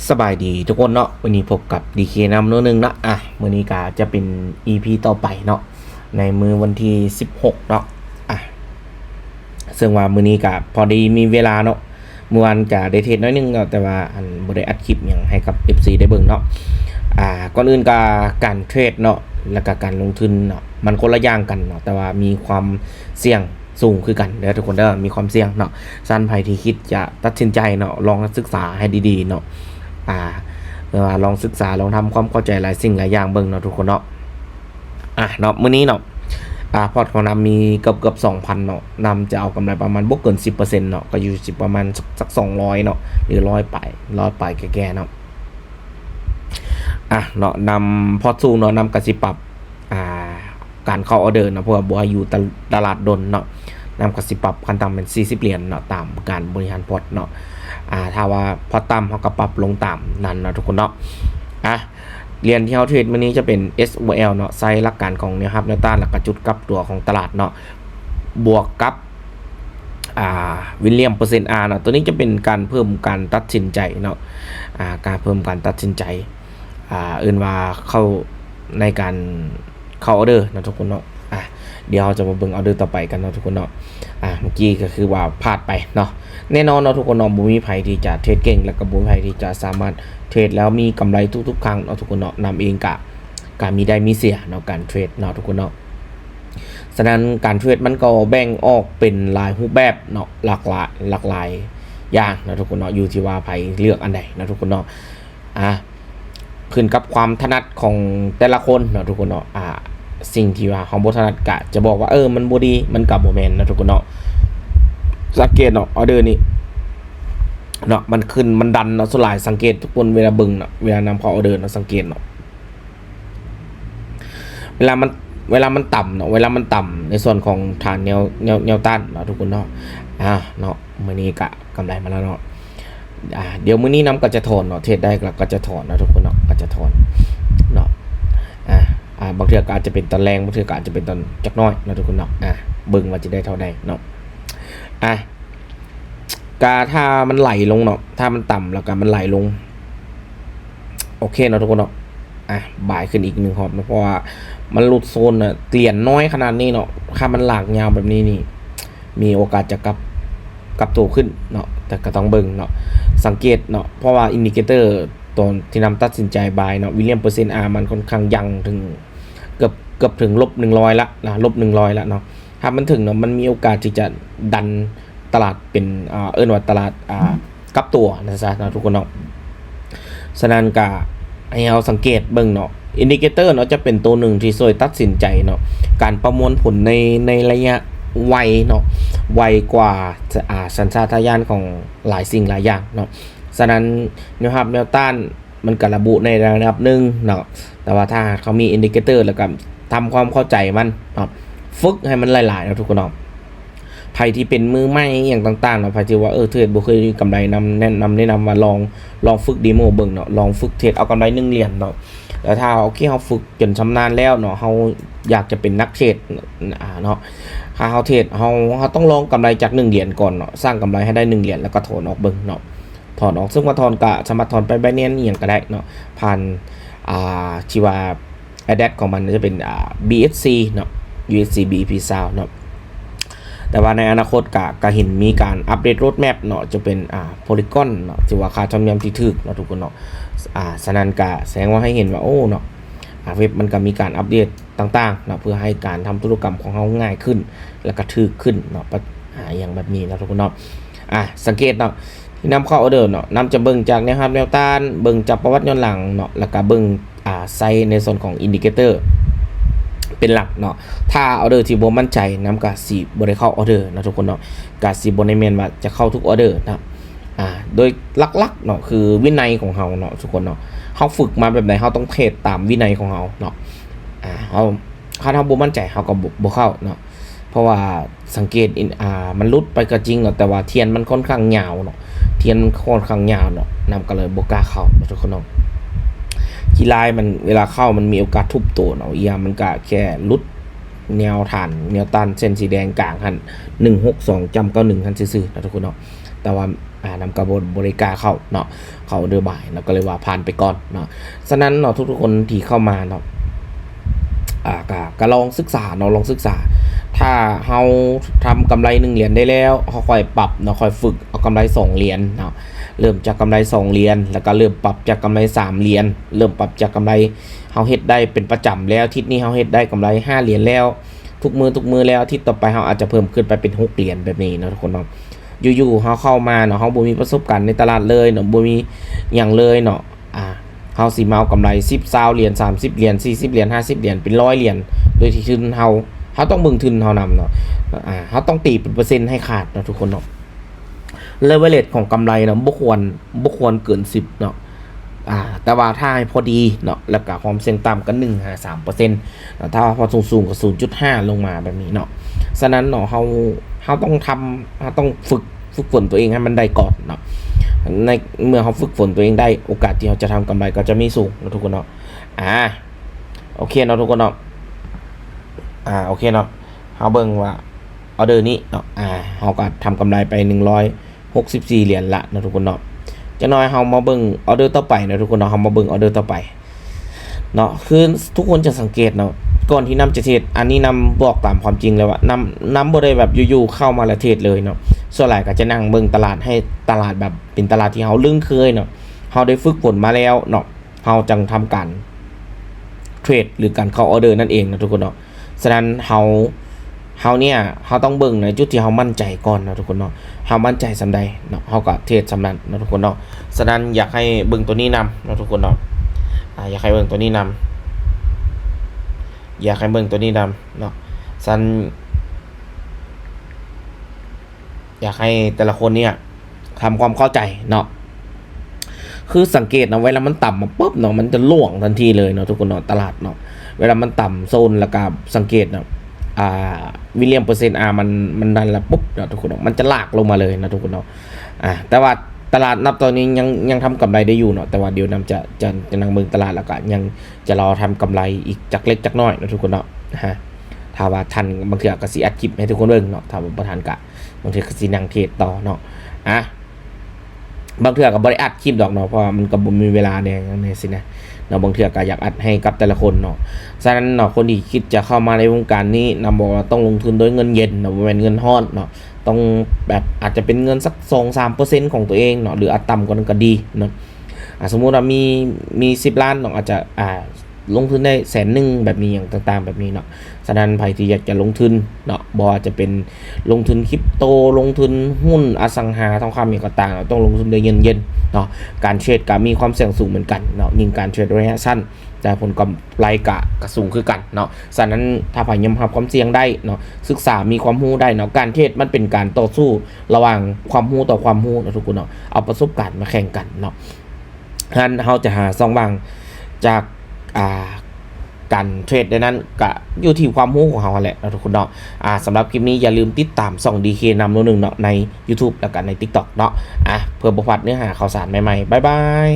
สบายดีทุกคนเนาะวันนี้พบกับดีเคนำโน้นนึงเนาะมื้อนี้ก็จะเป็น EP ต่อไปเนาะในมือวันที่16เนาะซึ่งว่ามื้อนี้ก็พอดีมีเวลาเนาะเมื่อวานก็ได้เทศน้อยนึงเนาะแต่ว่าบ่ได้อัดคลิปหยังให้กับ FC ได้เบิ่งเนาะก่อนอื่นก็การเทรดเนาะแล้วก็การลงทุนเนาะมันคนละอย่างกันเนาะแต่ว่ามีความเสี่ยงสูงคือกันเด้อทุกคนเด้อมีความเสี่ยงเนาะซั่นไผที่คิดจะตัดสินใจเนาะลองศึกษาให้ดีๆเนาะลองศึกษาลองทำความเข้าใจหลายสิ่งหลายอย่างเบิ่งเนาะทุกคนเนาะเนาะมื้อนี้เนาะพอร์ตของนำมีเกือบ 2,000 เนาะนำจะเอากำไรประมาณบ่เกิน 10% เนาะก็อยู่สิประมาณสัก200เนาะหรือ100ไปแก่ๆเนาะเนาะนำพอร์ตสูงเนาะนำก็สิปรับการเข้าออเดอร์เนาะเพราะว่าบ่ให้อยู่ตลาดดนเนาะนำก็สิปรับขั้นต่ำเป็น40เหรียญเนาะตามการบริหารพอร์ตเนาะถ้าว่าพอต่ำเขาก็ปรับลงตามนั้นนะทุกคนเนาะเรียนที่เฮาเทรดมื้อนี้จะเป็น SOL เนาะใช้หลักการของแนวรับแนวต้านแล้วก็จุดกลับตัวของตลาดเนาะบวกกับวิลเลียมเปอร์เซ็นต์ R เนาะตัวนี้จะเป็นการเพิ่มการตัดสินใจเนาะการเพิ่มการตัดสินใจว่าเข้าในการเข้าออเดอร์นะทุกคนเนาะเดี๋ยวเราจะมาเบิ่งออเดอร์ต่อไปกันเนาะทุกคนเนาะเมื่อกี้ก็คือว่าพลาดไปเนาะแน่นอนเนาะทุกคนเนาะบ่มีไผที่จะเทรดเก่งแล้วก็บ่มีไผที่จะสามารถเทรดแล้วมีกำไรทุกๆครั้งเนาะทุกคนเนาะนำเองกะมีได้มีเสียเนาะการเทรดเนาะทุกคนเนาะฉะนั้นการเทรดมันก็แบ่งออกเป็นหลายรูปแบบเนาะหลากหลายอย่างนะทุกคนเนาะอยู่ที่ว่าไผเลือกอันใดนะทุกคนเนาะขึ้นกับความถนัดของแต่ละคนเนาะทุกคนเนาะสิ่งที่ว่าของบ่ถนัดกะจะบอกว่ามันบ่ดีมันก็บ่แม่นนะทุกคนเนาะสังเกตเนาะออเดอร์นี่เนาะมันขึ้นมันดันเนาะส่วนหลายสังเกตทุกคนเวลาเบิ่งเนาะเวลานำเข้าออเดอร์เนาะสังเกตเนาะเวลามันต่ำเนาะเวลามันต่ำในส่วนของฐานแนวต้านเนาะทุกคนเนาะเนาะมื้อนี้กะกำไรมาแล้วเนาะเดี๋ยวมื้อนี้นำก็จะถอนเนาะเทรดได้ก็จะถอนนะทุกคนเนาะก็จะถอนเนาะบางเทื่อก็อาจจะเป็นตอนแรงบางเทื่อก็อาจจะเป็นตอนจักน้อยนะทุกคนเนาะเบิ่งว่าจะได้เท่าใดเนาะถ้ามันไหลลงเนาะถ้ามันต่ำแล้วก็มันไหลลงโอเคเนาะทุกคนเนาะบ่ายขึ้นอีก1รอบนะเพราะว่ามันหลุดโซนน่ะเกลี่ยนน้อยขนาดนี้เนาะถ้ามันหลากยาวแบบนี้นี่มีโอกาสจะกลับตัวขึ้นเนาะแต่ก็ต้องเบิ่งเนาะสังเกตเนาะเพราะว่าอินดิเคเตอร์ตอนที่นำตัดสินใจบายเนาะวิลเลียมเปอร์เซ็นต์ R มันค่อนข้างยังถึงเกือบถึง-100ละนะ-100ละเนาะถ้ามันถึงเนาะมันมีโอกาสที่จะดันตลาดเป็นว่าตลาดกลับตัวนะจ๊ะนะทุกคนเนาะฉะนั้นก็ให้เราสังเกตเบิ่งเนาะอินดิเคเตอร์เนาะจะเป็นตัวหนึ่งที่ช่วยตัดสินใจเนาะการประมวลผลในระยะไวเนาะไวกว่าสัญชาตญาณของหลายสิ่งหลายอย่างเนาะฉะนั้นแนวต้านมันก็ระบุในระดับหนึ่งเนาะแต่ว่าถ้าเขามีอินดิเคเตอร์แล้วก็ทำความเข้าใจมันเนาะฝึกให้มันหลายๆนะทุกคนเนาะไผที่เป็นมือใหม่อย่างต่างๆเนาะไผที่ว่าเทรดบ่เคยกำไรแนะนำว่าลองฝึกเดโมเบิ่งเนาะลองฝึกเทรดเอากำไร1เหรียญเนาะแล้วถ้าโอเคเฮาฝึกจนชำนาญแล้วเนาะเฮาอยากจะเป็นนักเทรดเนาะถ้าเฮาเทรดเฮาต้องลองกำไรจาก1เหรียญก่อนเนาะสร้างกำไรให้ได้1เหรียญแล้วก็ถอนออกเบิ่งเนาะถอนออกซึ่งว่าถอนก็สามารถถอนไปBinanceอีหยังก็ได้เนาะผ่านที่ว่า address ของมันจะเป็นBSC เนาะ USC BEP Sound เนาะแต่ว่าในอนาคตก็เห็นมีการอัปเดตโรดแมปเนาะจะเป็นPolygon เนาะที่ว่าค่าธรรมเนียมที่ถูกเนาะทุกคนเนาะฉะนั้นก็แสดงว่าให้เห็นว่าเนาะเว็บมันก็มีการอัปเดตต่างๆเนาะเพื่อให้การทำธุรกรรมของเฮาง่ายขึ้นแล้วก็ถูกขึ้นเนาะอย่างแบบนี้นะทุกคนเนาะสังเกตเนาะที่นำเข้าออเดอร์เนาะนำจะเบิ่งจากแนวรับแนวต้านเบิ่งจากประวัติย้อนหลังเนาะแล้วก็เบิ่งไซส์ในส่วนของอินดิเคเตอร์เป็นหลักเนาะถ้าออเดอร์ที่บ่มั่นใจนำก็สิบ่ได้เข้าออเดอร์นะทุกคนเนาะก็สิบ่ได้แม่นว่าจะเข้าทุกออเดอร์นะโดยหลักๆเนาะคือวินัยของเฮาเนาะทุกคนเนาะเฮาฝึกมาแบบไหนเฮาต้องเทรดตามวินัยของเฮาเนาะเฮาถ้าเฮาบ่มั่นใจเฮาก็บ่เข้าเนาะเพราะว่าสังเกตมันลุดไปก็จริงเนาะแต่ว่าเทียนมันค่อนข้างยาวเนาะเทียนมันค่อนข้างยาวเนาะนำก็เลยบ่กล้าเข้าทุกคนเนาะกีฬามันเวลาเข้ามันมีโอกาสทุบตัวเนาะมันก็แค่ลุดแนวฐานแนวต้านเส้นสีแดงกลางหั่น162.91หั่นซื่อๆนะทุกคนเนาะแต่ว่า นำกระบวนบริการเข้าเนาะเข้าเดือบายเนาะก็เลยว่าผ่านไปก่อนเนาะฉะนั้นเนาะทุกๆคนที่เข้ามาเนาะก็ลองศึกษาเนาะลองศึกษาถ้าเฮาทำกำไร1เหรียญได้แล้วเฮาค่อยปรับเนาะค่อยฝึกเอากำไร2เหรียญเนาะเริ่มจากกำไร2เหรียญแล้วก็เริ่มปรับจากกำไร3เหรียญเริ่มปรับจากกำไรเฮาเฮ็ดได้เป็นประจำแล้วอาทิตย์นี้เฮาเฮ็ดได้กำไร5เหรียญแล้วทุกมือแล้วอาทิตย์ต่อไปเฮาอาจจะเพิ่มขึ้นไปเป็น6เหรียญแบบนี้เนาะทุกคนเนาะอยู่ๆเฮาเข้ามาเนาะเฮาบ่มีประสบการณ์ในตลาดเลยเนาะบ่มีหยังเลยเนาะเฮาสิมาเอากำไร10 20เหรียญ30เหรียญ40เหรียญ50เหรียญเป็น100เหรียญโดยที่ทุนเฮาต้องเบิ่งทุนเฮานำเนาะเฮาต้องตีเป็นเปอร์เซ็นต์ให้ขาดเนาะทุกคนเนาะเลเวลเลทของกำไรเนาะบ่ควรเกิน10เนาะแต่ว่าถ้าให้พอดีเนาะแล้วก็ความเสี่ยงต่ำก็1-3%ถ้าพอสูงก็ 0.5 ลงมาแบบนี้เนาะฉะนั้นเนาะเฮาต้องฝึกฝนตัวเองให้มันได้ก่อนเนาะในเมื่อเขาฝึกฝนตัวเองได้โอกาสที่เขาจะทำกำไรก็จะมีสูงนะทุกคนเนาะโอเคเนาะทุกคนเนาะโอเคเนาะเขาเบิ่งว่าออเดอร์นี้เนาะเขาก็ทำกำไรไป164เหรียญละนะทุกคนเนาะจะน้อยเขามาเบิ่งออเดอร์ต่อไปนะทุกคนเนาะเขามาเบิ่งออเดอร์ต่อไปเนาะคือทุกคนจะสังเกตเนาะก่อนที่นำจะเทรดอันนี้นำบอกตามความจริงเลยว่านำบ่ได้แบบอยู่ๆเข้ามาแล้วเทรดเลยเนาะส่วนหลายก็จะนั่งเบิ่งตลาดให้ตลาดแบบเป็นตลาดที่เฮาลึ่งเคยเนาะเฮาได้ฝึกฝนมาแล้วเนาะเฮาจังทำการเทรดหรือการเข้าออเดอร์นั่นเองนะทุกคนเนาะฉะนั้นเฮาเนี่ยเฮาต้องเบิ่งในจุดที่เฮามั่นใจก่อนนะทุกคนเนาะเฮามั่นใจสำใดเนาะเฮาก็เทรดสำนั้นนะทุกคนเนาะฉะนั้นอยากให้เบิ่งตัวนี้นำนะทุกคนเนาะอยากให้เบิ่งตัวนี้นำอยากให้เบิ่งตัวนี้นำเนาะซันอยากให้แต่ละคนเนี่ยทำความเข้าใจเนาะคือสังเกตนะเวลามันต่ำมาปุ๊บเนาะมันจะล่วงทันทีเลยเนาะทุกคนเนาะตลาดเนาะเวลามันต่ำโซนแล้วก็สังเกตเนาะวิลเลียมเปอร์เซ็นต์มันดันละปุ๊บเนาะทุกคนเนาะมันจะลากลงมาเลยนะทุกคนเนาะแต่ว่าตลาดนับตอนนี้ยังทำกำไรได้อยู่เนาะแต่ว่าเดี๋ยวนำจะนั่งเมืองตลาดแล้วก็ยังจะรอทำกำไรอีกจักเล็กจักน้อยนะทุกคนเนาะถ้าว่าทันบางทีก็สิอัดคลิปให้ทุกคนเบิ่งเนาะถ้าบ่ทันก็บางทีก็สินั่งเทรดต่อเนาะบางเทื่อก็บ่ได้อัดคลิปดอกเนาะเพราะมันก็บ่มีเวลาแน่จังซี่นะเนาะบางเทื่อก็อยากอัดให้กับแต่ละคนเนาะฉะนั้นเนาะคนที่คิดจะเข้ามาในวงการนี้นำบอกว่าต้องลงทุนด้วยเงินเย็นเนาะบ่แม่นเงินฮ้อนเนาะต้องแบบอาจจะเป็นเงินสัก 2-3% ของตัวเองเนาะหรืออาจต่ำกว่านั้นก็ดีเนาะสมมุติว่ามี10ล้านเนาะอาจจะลงทุนได้100,000แบบนี้อย่างต่างๆแบบนี้เนาะฉะนั้นใครที่อยากจะลงทุนเนาะบ่ว่าจะเป็นลงทุนคริปโตลงทุนหุ้นอสังหาทองคำอย่างต่างๆต้องลงทุนด้วยเงินเย็นเนาะการเทรดก็มีความเสี่ยงสูงเหมือนกันเนาะยิ่งการเทรดระยะสั้นแต่ผลกำไรก็สูงคือกันเนาะฉะนั้นถ้าพยายามรับความเสี่ยงได้เนาะศึกษามีความรู้ได้เนาะการเทรดมันเป็นการต่อสู้ระหว่างความรู้ต่อความรู้นะทุกคนเนาะเอาประสบการณ์มาแข่งกันเนาะฉะนั้นเราจะหาช่องว่างจากการเทรดในนั้นก็อยู่ที่ความรู้ของเราแหละนะทุกคนเนาะสำหรับคลิปนี้อย่าลืมติดตามส่อง DK นำโน้นหนึ่งเนาะใน YouTube แล้วก็ใน TikTok เนาะเพื่อบ่พลาดเนื้อหาข่าวสารใหม่ๆบ๊ายบาย